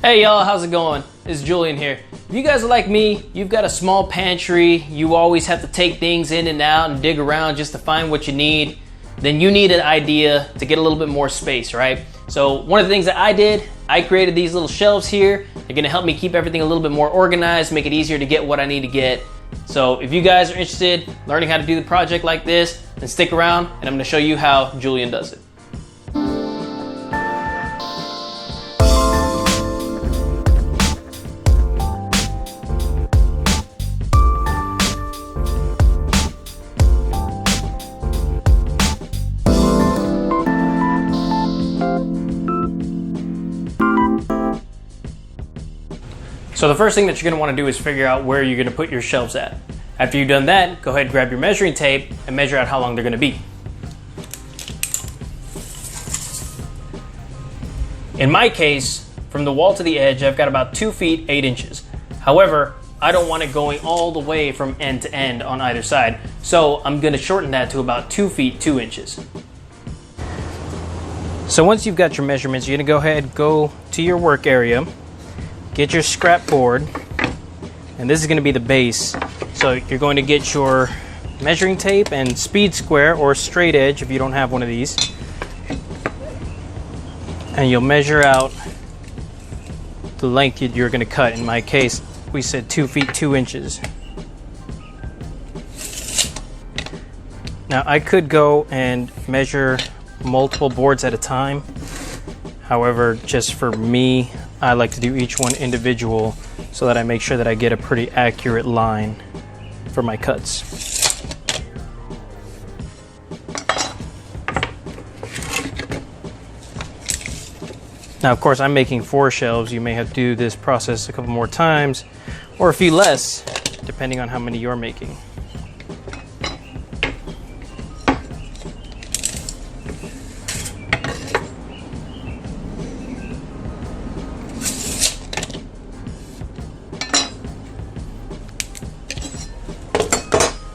Hey y'all, how's it going? It's Julian here. If you guys are like me, you've got a small pantry, you always have to take things in and out and dig around just to find what you need, then you need an idea to get a little bit more space, right? So one of the things that I did, I created these little shelves here. They're gonna help me keep everything a little bit more organized, make it easier to get what I need to get. So if you guys are interested in learning how to do the project like this, then stick around and I'm gonna show you how Julian does it. So the first thing that you're gonna wanna do is figure out where you're gonna put your shelves at. After you've done that, go ahead and grab your measuring tape and measure out how long they're gonna be. In my case, from the wall to the edge, I've got about 2 feet, 8 inches. However, I don't want it going all the way from end to end on either side. So I'm gonna shorten that to about 2 feet, 2 inches. So once you've got your measurements, you're gonna go ahead, go to your work area, get your scrap board, and this is going to be the base. So you're going to get your measuring tape and speed square or straight edge if you don't have one of these. And you'll measure out the length you're going to cut. In my case, we said 2 feet, 2 inches. Now I could go and measure multiple boards at a time. However, just for me, I like to do each one individual so that I make sure that I get a pretty accurate line for my cuts. Now, of course, I'm making 4 shelves. You may have to do this process a couple more times or a few less, depending on how many you're making.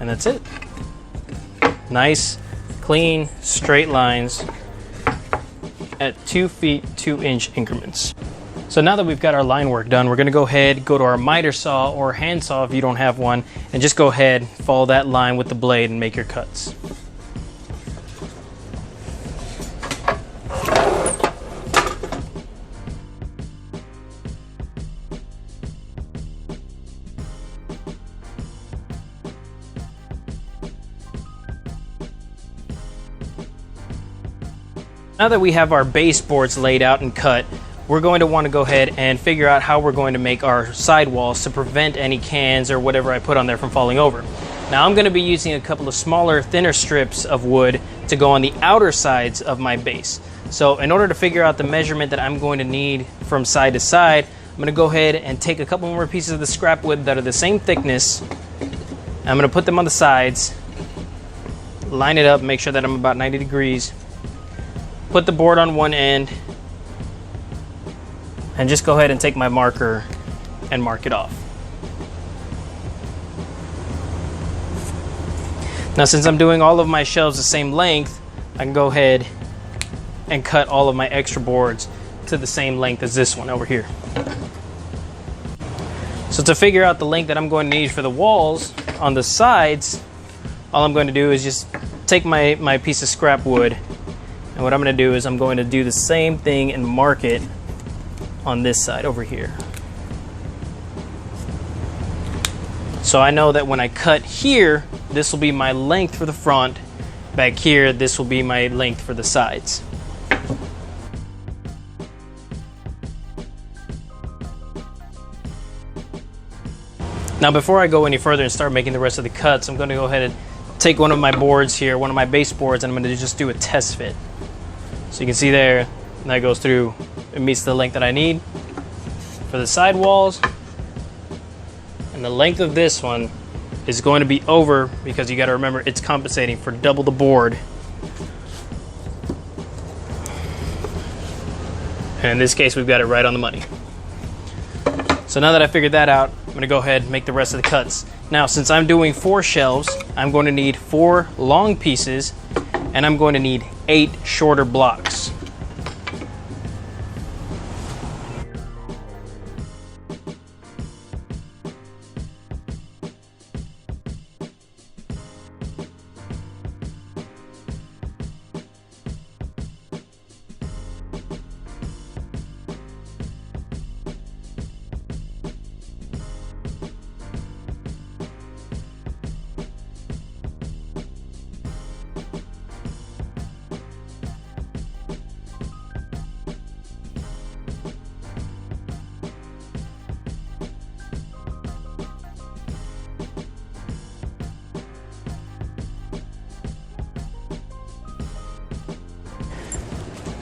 And that's it. Nice, clean, straight lines at 2 feet, 2 inch increments. So now that we've got our line work done, we're gonna go ahead, go to our miter saw or hand saw if you don't have one, and just go ahead, follow that line with the blade and make your cuts. Now that we have our baseboards laid out and cut, we're going to want to go ahead and figure out how we're going to make our sidewalls to prevent any cans or whatever I put on there from falling over. Now I'm going to be using a couple of smaller, thinner strips of wood to go on the outer sides of my base. So in order to figure out the measurement that I'm going to need from side to side, I'm going to go ahead and take a couple more pieces of the scrap wood that are the same thickness. I'm going to put them on the sides, line it up, make sure that I'm about 90 degrees. Put the board on one end and just go ahead and take my marker and mark it off. Now since I'm doing all of my shelves the same length, I can go ahead and cut all of my extra boards to the same length as this one over here. So to figure out the length that I'm going to need for the walls on the sides, all I'm going to do is just take my piece of scrap wood, and what I'm going to do is I'm going to do the same thing and mark it on this side over here. So I know that when I cut here, this will be my length for the front. Back here, this will be my length for the sides. Now before I go any further and start making the rest of the cuts, I'm going to go ahead and take one of my boards here, one of my baseboards, and I'm going to just do a test fit. So you can see there, that goes through, it meets the length that I need for the side walls. And the length of this one is going to be over because you got to remember it's compensating for double the board. And in this case, we've got it right on the money. So now that I figured that out, I'm going to go ahead and make the rest of the cuts. Now, since I'm doing 4 shelves, I'm going to need 4 long pieces and I'm going to need 8 shorter blocks.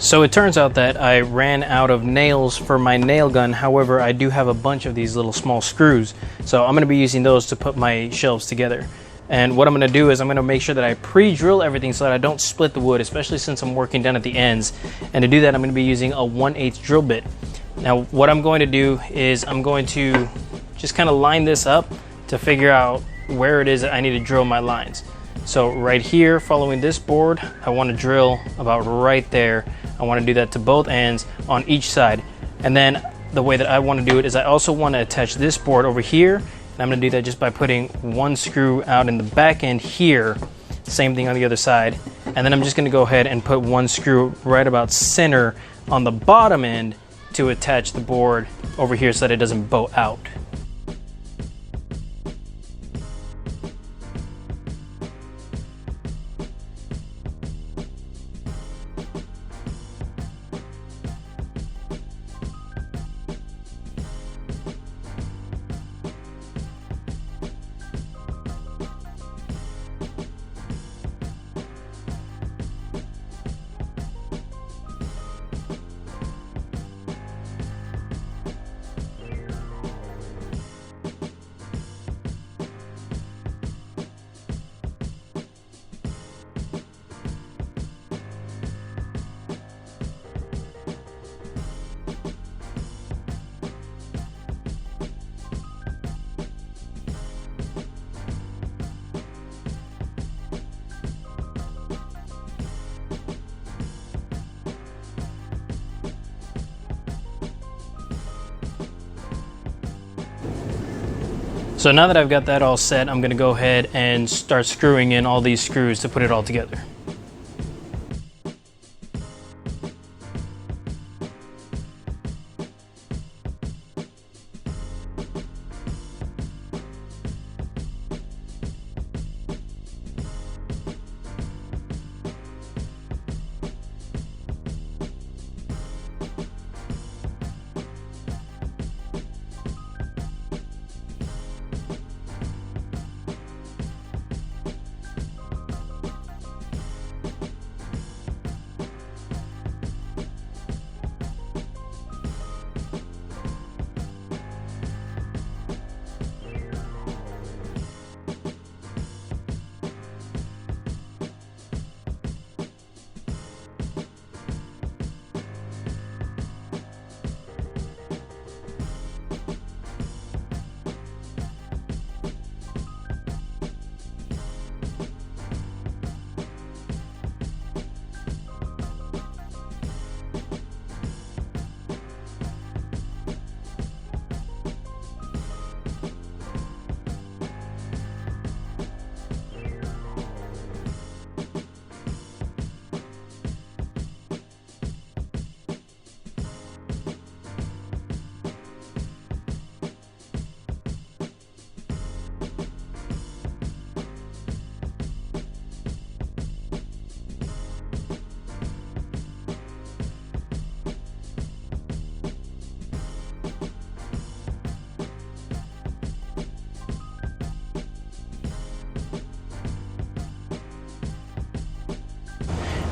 So it turns out that I ran out of nails for my nail gun. However, I do have a bunch of these little small screws. So I'm going to be using those to put my shelves together. And what I'm going to do is I'm going to make sure that I pre-drill everything so that I don't split the wood, especially since I'm working down at the ends. And to do that, I'm going to be using a 1/8 drill bit. Now, what I'm going to do is I'm going to just kind of line this up to figure out where it is that I need to drill my lines. So right here, following this board, I want to drill about right there. I want to do that to both ends on each side. And then the way that I want to do it is I also want to attach this board over here. And I'm going to do that just by putting one screw out in the back end here. Same thing on the other side. And then I'm just going to go ahead and put one screw right about center on the bottom end to attach the board over here so that it doesn't bow out. So now that I've got that all set, I'm going to go ahead and start screwing in all these screws to put it all together.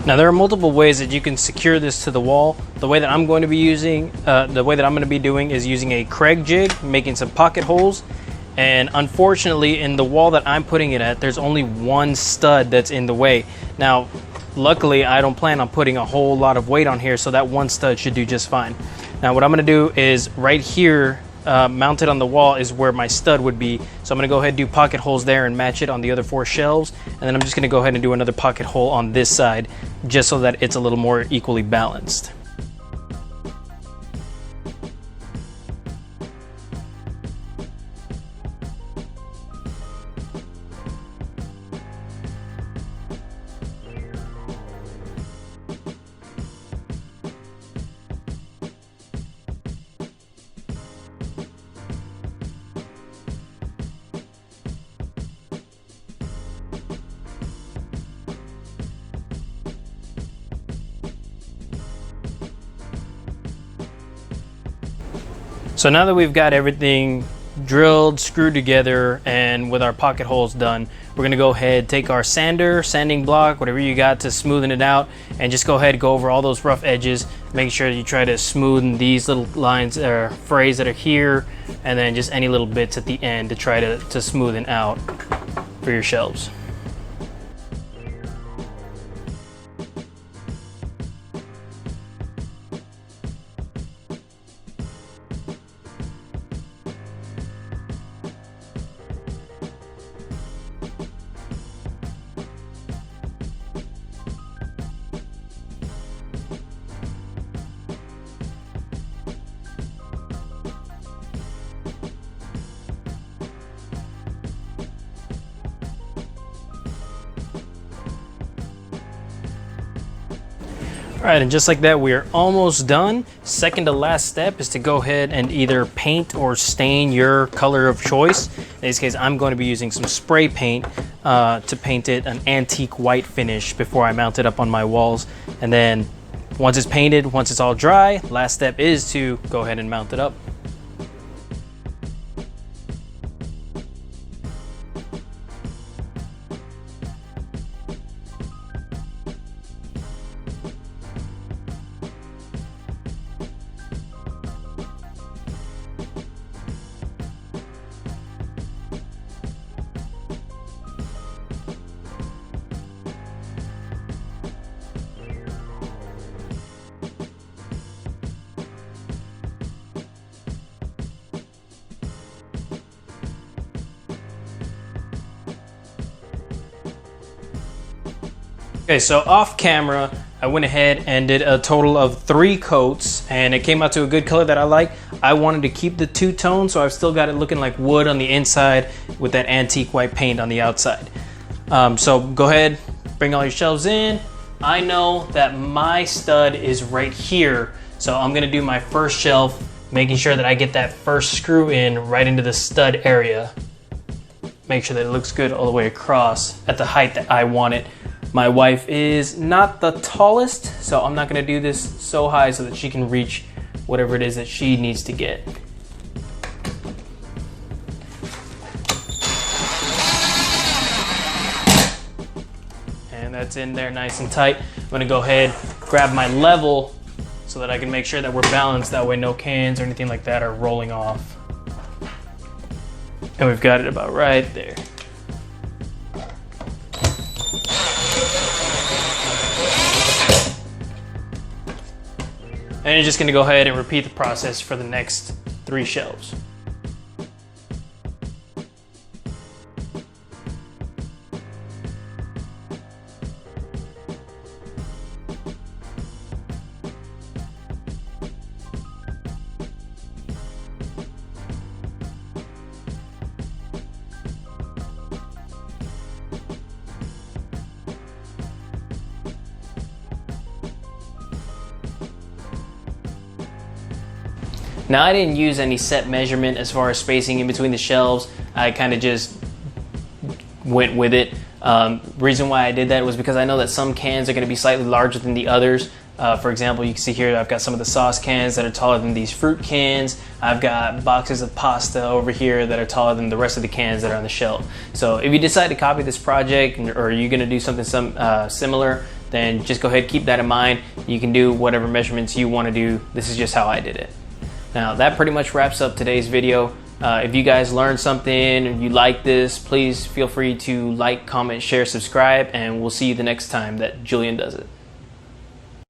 Now there are multiple ways that you can secure this to the wall. The way that I'm going to be doing is using a Craig jig, making some pocket holes. And unfortunately, in the wall that I'm putting it at, there's only one stud that's in the way. Now, luckily, I don't plan on putting a whole lot of weight on here, so that one stud should do just fine. Now, what I'm going to do is right here, mounted on the wall, is where my stud would be. So I'm going to go ahead and do pocket holes there and match it on the other 4 shelves. And then I'm just going to go ahead and do another pocket hole on this side, just so that it's a little more equally balanced. So now that we've got everything drilled, screwed together, and with our pocket holes done, we're gonna go ahead, take our sanding block, whatever you got to smoothen it out, and just go ahead and go over all those rough edges. Make sure you try to smoothen these little lines or frays that are here, and then just any little bits at the end to try to smoothen out for your shelves. All right, and just like that, we are almost done. Second to last step is to go ahead and either paint or stain your color of choice. In this case, I'm going to be using some spray paint to paint it an antique white finish before I mount it up on my walls. And then once it's painted, once it's all dry, last step is to go ahead and mount it up. Okay, so off camera, I went ahead and did a total of 3 coats, and it came out to a good color that I like. I wanted to keep the two-tone, so I've still got it looking like wood on the inside with that antique white paint on the outside. So go ahead, bring all your shelves in. I know that my stud is right here, so I'm gonna do my first shelf, making sure that I get that first screw in right into the stud area. Make sure that it looks good all the way across at the height that I want it. My wife is not the tallest, so I'm not gonna do this so high so that she can reach whatever it is that she needs to get. And that's in there nice and tight. I'm gonna go ahead, grab my level so that I can make sure that we're balanced. That way no cans or anything like that are rolling off. And we've got it about right there. And you're just gonna go ahead and repeat the process for the next 3 shelves. Now, I didn't use any set measurement as far as spacing in between the shelves. I kind of just went with it. Reason why I did that was because I know that some cans are going to be slightly larger than the others. For example, you can see here I've got some of the sauce cans that are taller than these fruit cans. I've got boxes of pasta over here that are taller than the rest of the cans that are on the shelf. So if you decide to copy this project, or you're going to do something similar, then just go ahead, keep that in mind. You can do whatever measurements you want to do. This is just how I did it. Now, that pretty much wraps up today's video. If you guys learned something, or you like this, please feel free to like, comment, share, subscribe, and we'll see you the next time that Julian does it.